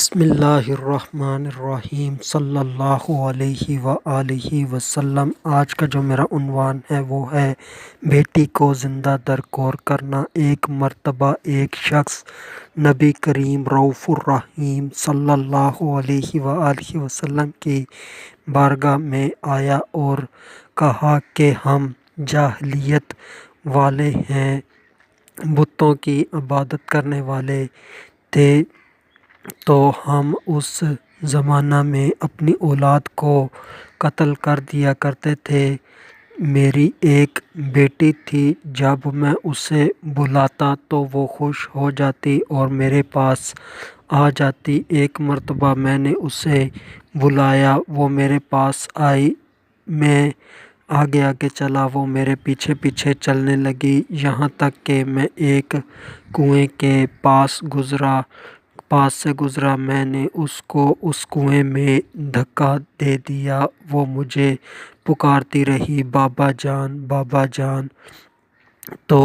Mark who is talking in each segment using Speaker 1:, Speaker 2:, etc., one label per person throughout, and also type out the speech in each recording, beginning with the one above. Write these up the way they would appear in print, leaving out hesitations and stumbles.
Speaker 1: بسم اللہ الرحمن الرحیم صلی اللہ علیہ وآلہ وسلم۔ آج کا جو میرا عنوان ہے وہ ہے بیٹی کو زندہ درگور کرنا۔ ایک مرتبہ ایک شخص نبی کریم رؤوف الرحیم صلی اللہ علیہ وآلہ وسلم کی بارگاہ میں آیا اور کہا کہ ہم جاہلیت والے ہیں، بتوں کی عبادت کرنے والے تھے، تو ہم اس زمانہ میں اپنی اولاد کو قتل کر دیا کرتے تھے۔ میری ایک بیٹی تھی، جب میں اسے بلاتا تو وہ خوش ہو جاتی اور میرے پاس آ جاتی۔ ایک مرتبہ میں نے اسے بلایا، وہ میرے پاس آئی، میں آگے آگے چلا، وہ میرے پیچھے پیچھے چلنے لگی، یہاں تک کہ میں ایک کنویں کے پاس سے گزرا۔ میں نے اس کو اس کنویں میں دھکا دے دیا، وہ مجھے پکارتی رہی، بابا جان، بابا جان۔ تو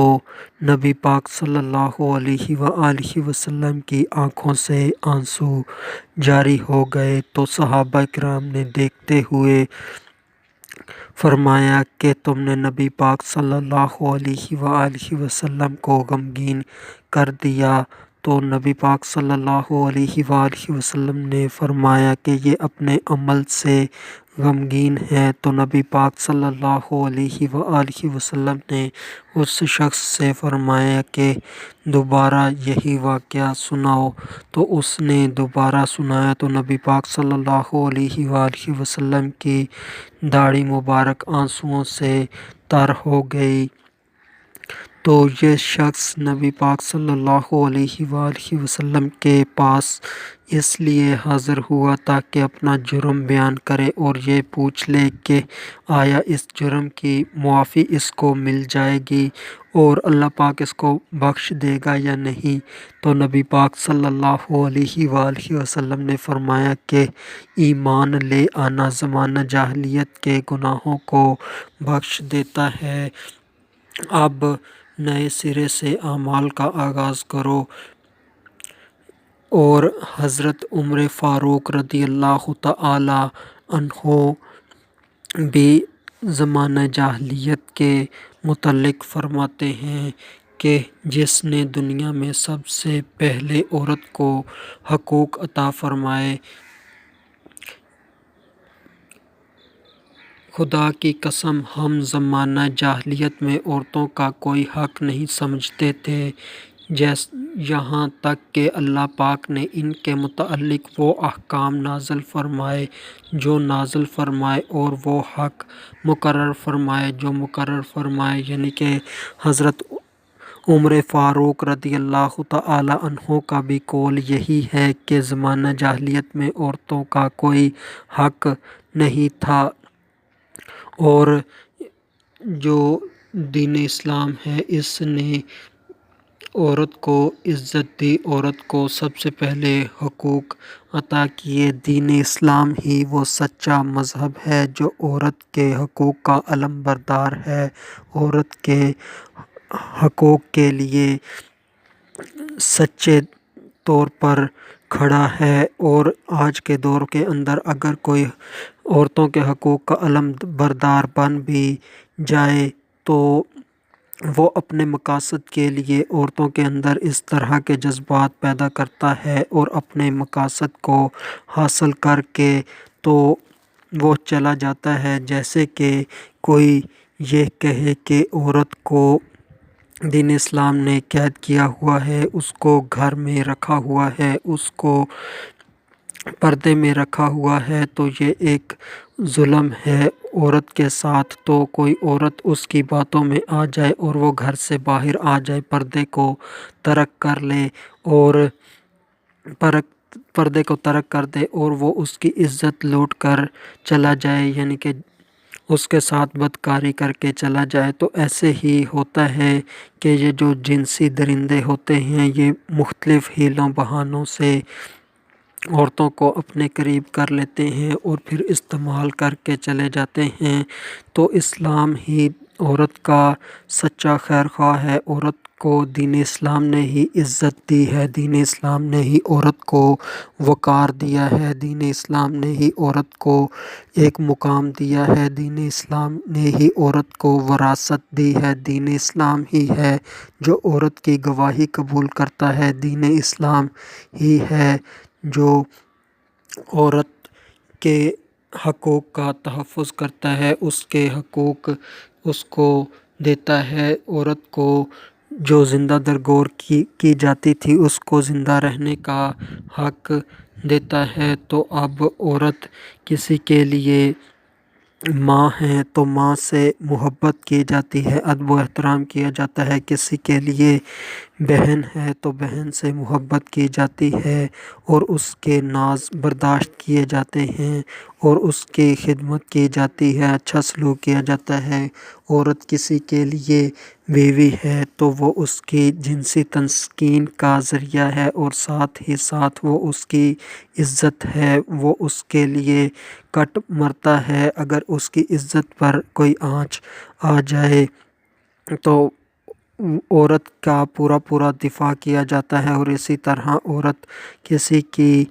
Speaker 1: نبی پاک صلی اللہ علیہ وآلہ وسلم کی آنکھوں سے آنسو جاری ہو گئے، تو صحابہ کرام نے دیکھتے ہوئے فرمایا کہ تم نے نبی پاک صلی اللہ علیہ وآلہ وسلم کو غمگین کر دیا۔ تو نبی پاک صلی اللہ علیہ وآلہ وسلم نے فرمایا کہ یہ اپنے عمل سے غمگین ہے۔ تو نبی پاک صلی اللہ علیہ وآلہ وسلم نے اس شخص سے فرمایا کہ دوبارہ یہی واقعہ سناؤ۔ تو اس نے دوبارہ سنایا تو نبی پاک صلی اللہ علیہ وآلہ وسلم کی داڑھی مبارک آنسوؤں سے تر ہو گئی۔ تو یہ شخص نبی پاک صلی اللہ علیہ وآلہ وسلم کے پاس اس لیے حاضر ہوا تاکہ اپنا جرم بیان کرے اور یہ پوچھ لے کہ آیا اس جرم کی معافی اس کو مل جائے گی اور اللہ پاک اس کو بخش دے گا یا نہیں۔ تو نبی پاک صلی اللہ علیہ وآلہ وسلم نے فرمایا کہ ایمان لے آنا زمانہ جاہلیت کے گناہوں کو بخش دیتا ہے، اب نئے سرے سے اعمال کا آغاز کرو۔ اور حضرت عمر فاروق رضی اللہ تعالی عنہ بھی زمانہ جاہلیت کے متعلق فرماتے ہیں کہ جس نے دنیا میں سب سے پہلے عورت کو حقوق عطا فرمائے، خدا کی قسم ہم زمانہ جاہلیت میں عورتوں کا کوئی حق نہیں سمجھتے تھے، یہاں تک کہ اللہ پاک نے ان کے متعلق وہ احکام نازل فرمائے جو نازل فرمائے اور وہ حق مقرر فرمائے جو مقرر فرمائے، یعنی کہ حضرت عمر فاروق رضی اللہ تعالی عنہ کا بھی قول یہی ہے کہ زمانہ جاہلیت میں عورتوں کا کوئی حق نہیں تھا، اور جو دین اسلام ہے اس نے عورت کو عزت دی، عورت کو سب سے پہلے حقوق عطا کیے۔ دین اسلام ہی وہ سچا مذہب ہے جو عورت کے حقوق کا علم بردار ہے، عورت کے حقوق کے لیے سچے طور پر کھڑا ہے۔ اور آج کے دور کے اندر اگر کوئی عورتوں کے حقوق کا علم بردار بن بھی جائے تو وہ اپنے مقاصد کے لیے عورتوں کے اندر اس طرح کے جذبات پیدا کرتا ہے اور اپنے مقاصد کو حاصل کر کے تو وہ چلا جاتا ہے، جیسے کہ کوئی یہ کہے کہ عورت کو دین اسلام نے قید کیا ہوا ہے، اس کو گھر میں رکھا ہوا ہے، اس کو پردے میں رکھا ہوا ہے، تو یہ ایک ظلم ہے عورت کے ساتھ۔ تو کوئی عورت اس کی باتوں میں آ جائے اور وہ گھر سے باہر آ جائے، پردے کو ترک کر لے اور پردے کو ترک کر دے اور وہ اس کی عزت لوٹ کر چلا جائے، یعنی کہ اس کے ساتھ بدکاری کر کے چلا جائے، تو ایسے ہی ہوتا ہے کہ یہ جو جنسی درندے ہوتے ہیں یہ مختلف حیلوں بہانوں سے عورتوں کو اپنے قریب کر لیتے ہیں اور پھر استعمال کر کے چلے جاتے ہیں۔ تو اسلام ہی عورت کا سچا خیر خواہ ہے۔ عورت کو دین اسلام نے ہی عزت دی ہے، دین اسلام نے ہی عورت کو وقار دیا ہے، دین اسلام نے ہی عورت کو ایک مقام دیا ہے، دین اسلام نے ہی عورت کو وراثت دی ہے، دین اسلام ہی ہے جو عورت کی گواہی قبول کرتا ہے، دین اسلام ہی ہے جو عورت کے حقوق کا تحفظ کرتا ہے، اس کے حقوق اس کو دیتا ہے۔ عورت کو جو زندہ درگور کی جاتی تھی اس کو زندہ رہنے کا حق دیتا ہے۔ تو اب عورت کسی کے لیے ماں ہے تو ماں سے محبت کی جاتی ہے، ادب و احترام کیا جاتا ہے، کسی کے لیے بہن ہے تو بہن سے محبت کی جاتی ہے اور اس کے ناز برداشت کیے جاتے ہیں اور اس کی خدمت کی جاتی ہے، اچھا سلوک کیا جاتا ہے۔ عورت کسی کے لیے بیوی ہے تو وہ اس کی جنسی تسکین کا ذریعہ ہے اور ساتھ ہی ساتھ وہ اس کی عزت ہے، وہ اس کے لیے کٹ مرتا ہے۔ اگر اس کی عزت پر کوئی آنچ آ جائے تو عورت کا پورا دفاع کیا جاتا ہے۔ اور اسی طرح عورت کسی کی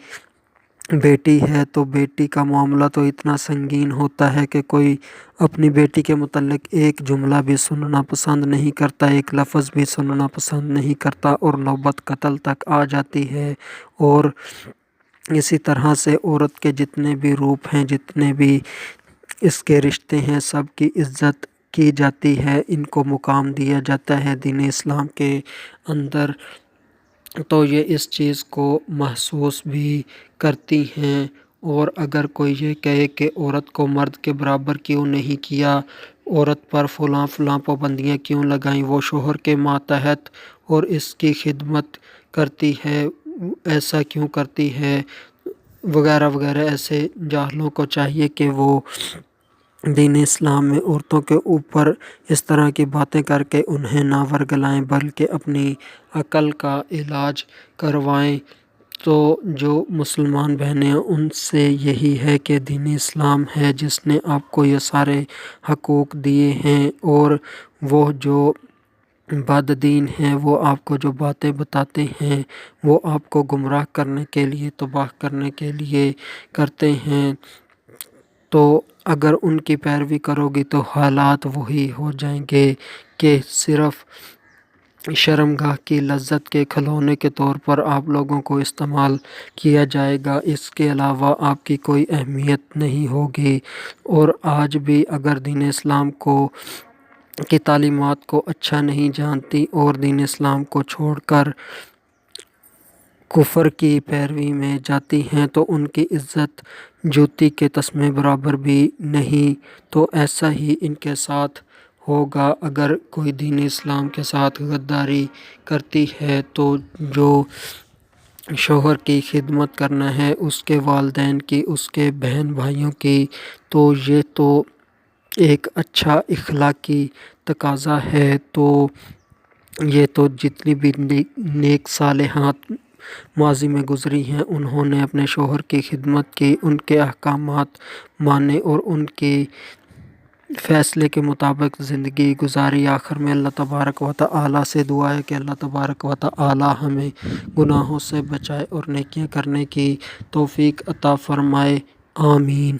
Speaker 1: بیٹی ہے تو بیٹی کا معاملہ تو اتنا سنگین ہوتا ہے کہ کوئی اپنی بیٹی کے متعلق ایک جملہ بھی سننا پسند نہیں کرتا، ایک لفظ بھی سننا پسند نہیں کرتا اور نوبت قتل تک آ جاتی ہے۔ اور اسی طرح سے عورت کے جتنے بھی روپ ہیں، جتنے بھی اس کے رشتے ہیں، سب کی عزت کی جاتی ہے، ان کو مقام دیا جاتا ہے دین اسلام کے اندر۔ تو یہ اس چیز کو محسوس بھی کرتی ہیں۔ اور اگر کوئی یہ کہے کہ عورت کو مرد کے برابر کیوں نہیں کیا، عورت پر فلاں پابندیاں کیوں لگائیں، وہ شوہر کے ماتحت اور اس کی خدمت کرتی ہے، ایسا کیوں کرتی ہے وغیرہ وغیرہ، ایسے جاہلوں کو چاہیے کہ وہ دین اسلام میں عورتوں کے اوپر اس طرح کی باتیں کر کے انہیں نہ ورگلائیں بلکہ اپنی عقل کا علاج کروائیں۔ تو جو مسلمان بہنیں ہیں ان سے یہی ہے کہ دین اسلام ہے جس نے آپ کو یہ سارے حقوق دیے ہیں، اور وہ جو بد دین ہیں وہ آپ کو جو باتیں بتاتے ہیں وہ آپ کو گمراہ کرنے کے لیے، تباہ کرنے کے لیے کرتے ہیں۔ تو اگر ان کی پیروی کرو گی تو حالات وہی ہو جائیں گے کہ صرف شرمگاہ کی لذت کے کھلونے کے طور پر آپ لوگوں کو استعمال کیا جائے گا، اس کے علاوہ آپ کی کوئی اہمیت نہیں ہوگی۔ اور آج بھی اگر دین اسلام کی تعلیمات کو اچھا نہیں جانتی اور دین اسلام کو چھوڑ کر کفر کی پیروی میں جاتی ہیں تو ان کی عزت جوتی کے تسمے برابر بھی نہیں۔ تو ایسا ہی ان کے ساتھ ہوگا۔ اگر کوئی دین اسلام کے ساتھ غداری کرتی ہے تو جو شوہر کی خدمت کرنا ہے، اس کے والدین کی، اس کے بہن بھائیوں کی، تو یہ تو ایک اچھا اخلاقی تقاضا ہے۔ تو یہ تو جتنی بھی نیک صالحات ماضی میں گزری ہیں انہوں نے اپنے شوہر کی خدمت کی، ان کے احکامات مانے اور ان کے فیصلے کے مطابق زندگی گزاری۔ آخر میں اللہ تبارک و تعالیٰ سے دعا ہے کہ اللہ تبارک و تعالیٰ ہمیں گناہوں سے بچائے اور نیکیاں کرنے کی توفیق عطا فرمائے، آمین۔